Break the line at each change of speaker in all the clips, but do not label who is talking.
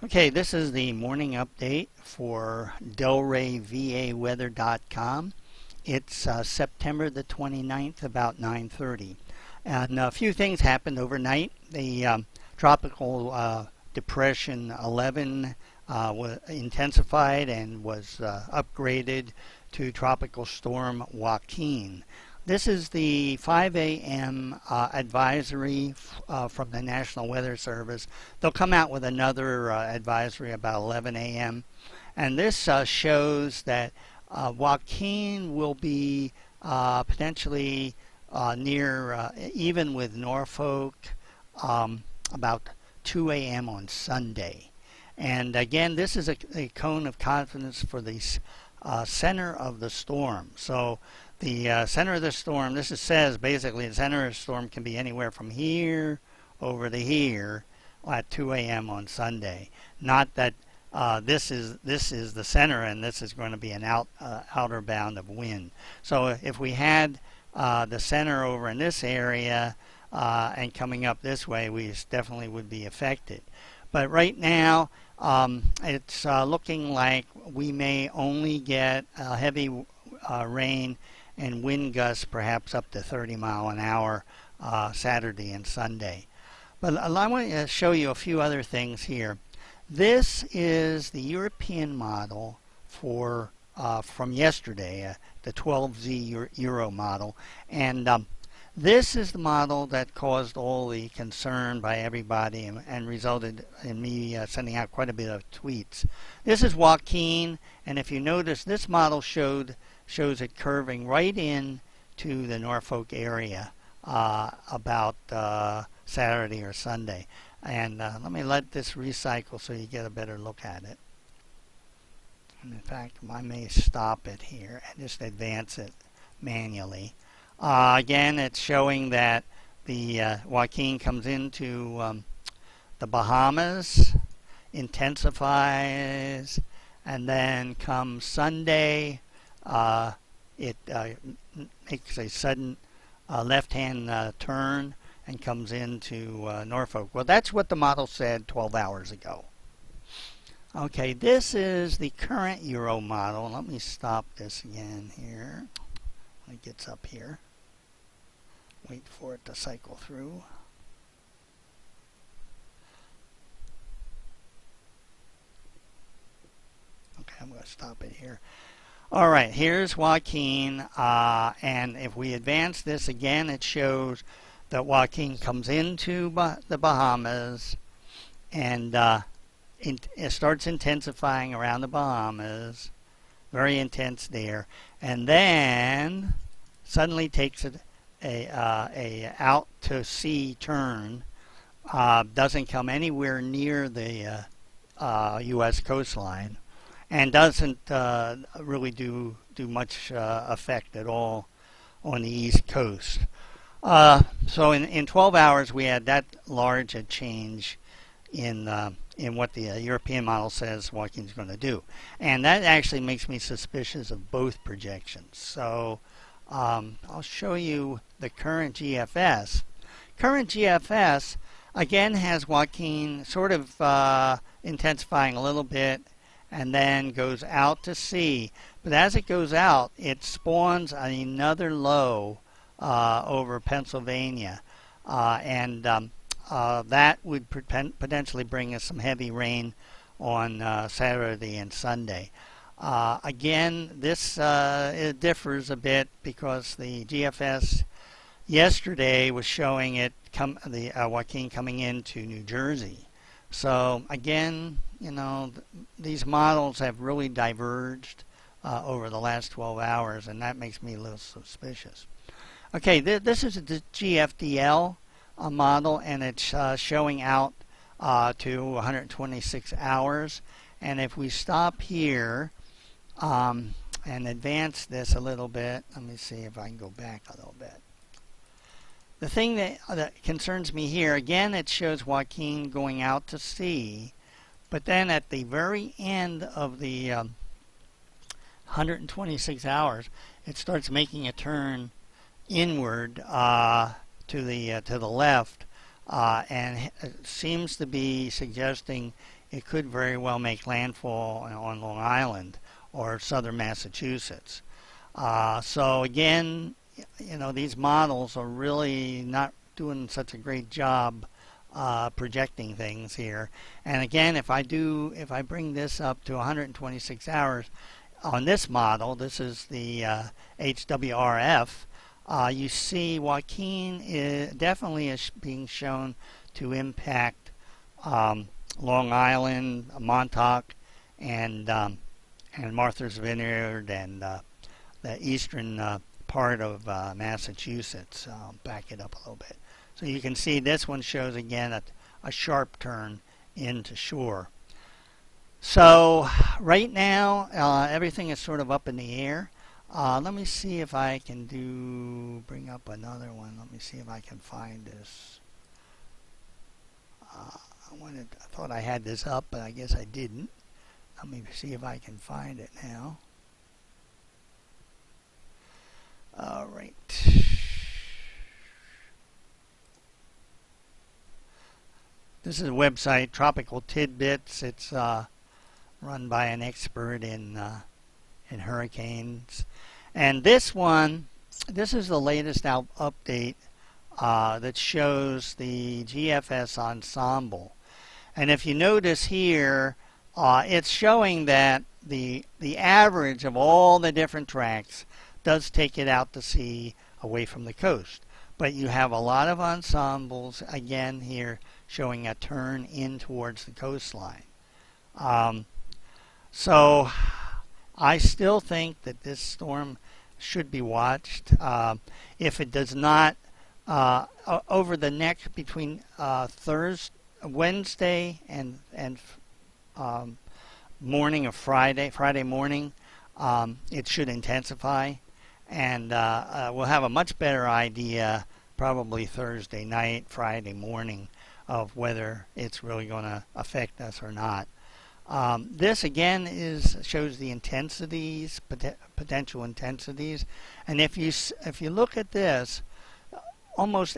Okay, this is the morning update for DelrayVAweather.com. It's September the 29th, about 9:30. And a few things happened overnight. The tropical depression 11 was intensified and was upgraded to Tropical Storm JOAQUIN. This is the 5 a.m. Advisory from the National Weather Service. They'll come out with another advisory about 11 a.m. And this shows that JOAQUIN will be potentially near, even with Norfolk, about 2 a.m. on Sunday. And again, this is a cone of confidence for the center of the storm. So the center of the storm, says basically the center of the storm can be anywhere from here over to here at 2 a.m. on Sunday. Not that this is the center and this is going to be an outer bound of wind. So if we had the center over in this area and coming up this way, we definitely would be affected. But right now, it's looking like we may only get heavy rain and wind gusts perhaps up to 30 mile an hour Saturday and Sunday. But I want to show you a few other things here. This is the European model for from yesterday, the 12Z Euro model, and this is the model that caused all the concern by everybody and resulted in me sending out quite a bit of tweets. This is JOAQUIN, and if you notice, this model shows it curving right in to the Norfolk area about Saturday or Sunday. And let me let this recycle so you get a better look at it. And in fact, I may stop it here and just advance it manually. Again, it's showing that the JOAQUIN comes into the Bahamas, intensifies, and then comes Sunday, it makes a sudden left-hand turn and comes into Norfolk. Well, that's what the model said 12 hours ago. Okay, this is the current Euro model. Let me stop this again here when it gets up here. Wait for it to cycle through. Okay, I'm going to stop it here. All right, here's JOAQUIN, and if we advance this again, it shows that JOAQUIN comes into the Bahamas, and it starts intensifying around the Bahamas, very intense there, and then suddenly takes a out to sea turn, doesn't come anywhere near the U.S. coastline, and doesn't really do much effect at all on the East Coast. So in 12 hours we had that large a change in what the European model says JOAQUIN is going to do, and that actually makes me suspicious of both projections. So I'll show you the current GFS. Current GFS again has JOAQUIN sort of intensifying a little bit and then goes out to sea. But as it goes out, it spawns another low over Pennsylvania, and that would potentially bring us some heavy rain on Saturday and Sunday. Again, this it differs a bit because the GFS yesterday was showing it the JOAQUIN coming into New Jersey. So again, you know, these models have really diverged over the last 12 hours, and that makes me a little suspicious. Okay, this is the GFDL model, and it's showing out to 126 hours. And if we stop here and advance this a little bit, let me see if I can go back a little bit. The thing that concerns me here, again, it shows JOAQUIN going out to sea, but then at the very end of the 126 hours, it starts making a turn inward to the left and it seems to be suggesting it could very well make landfall on Long Island or southern Massachusetts. So again, these models are really not doing such a great job projecting things here. And again, if I bring this up to 126 hours on this model, this is the HWRF, you see Joaquin definitely is being shown to impact Long Island, Montauk, and Martha's Vineyard, and the eastern part of Massachusetts. I'll back it up a little bit. So you can see this one shows again a sharp turn into shore. So right now everything is sort of up in the air. Let me see if I can bring up another one. Let me see if I can find this. I thought I had this up, but I guess I didn't. Let me see if I can find it now. All right. This is a website, Tropical Tidbits. It's run by an expert in hurricanes. And this is the latest update that shows the GFS ensemble. And if you notice here, it's showing that the average of all the different tracks does take it out to sea away from the coast. But you have a lot of ensembles, again here, showing a turn in towards the coastline. So I still think that this storm should be watched. If it does not, over the next between Wednesday and morning of Friday morning, it should intensify, and we'll have a much better idea probably Thursday night, Friday morning, of whether it's really going to affect us or not. This again shows the intensities, potential intensities, and if you look at this, almost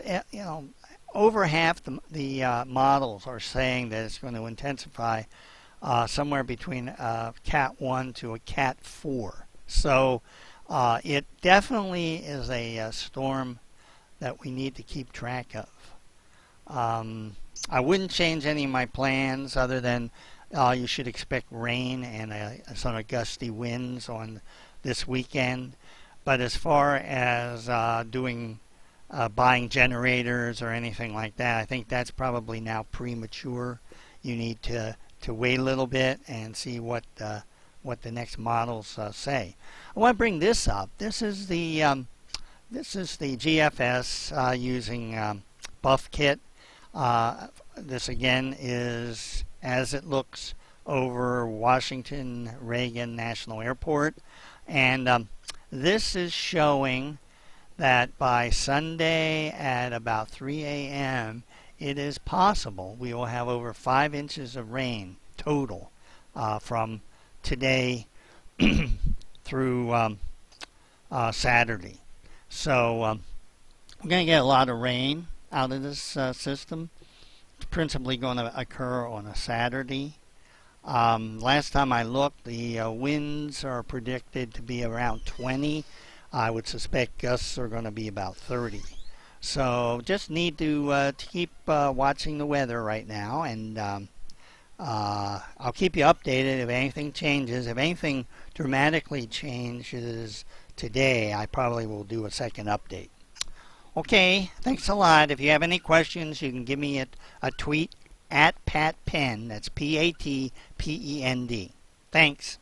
over half the models are saying that it's going to intensify somewhere between a Cat 1 to a Cat 4. So it definitely is a storm that we need to keep track of. I wouldn't change any of my plans other than you should expect rain and some gusty winds on this weekend. But as far as buying generators or anything like that, I think that's probably now premature. You need to wait a little bit and see what the next models say. I want to bring this up. This is the GFS using Buff Kit. This again is as it looks over Washington Reagan National Airport, and this is showing that by Sunday at about 3 a.m. it is possible we will have over 5 inches of rain total from today through Saturday. So we're going to get a lot of rain out of this system. It's principally going to occur on a Saturday. Last time I looked, the winds are predicted to be around 20. I would suspect gusts are going to be about 30. So just need to keep watching the weather right now, and I'll keep you updated if anything changes. If anything dramatically changes today, I probably will do a second update. Okay, thanks a lot. If you have any questions, you can give me a tweet at PatPend. That's PatPend. Thanks.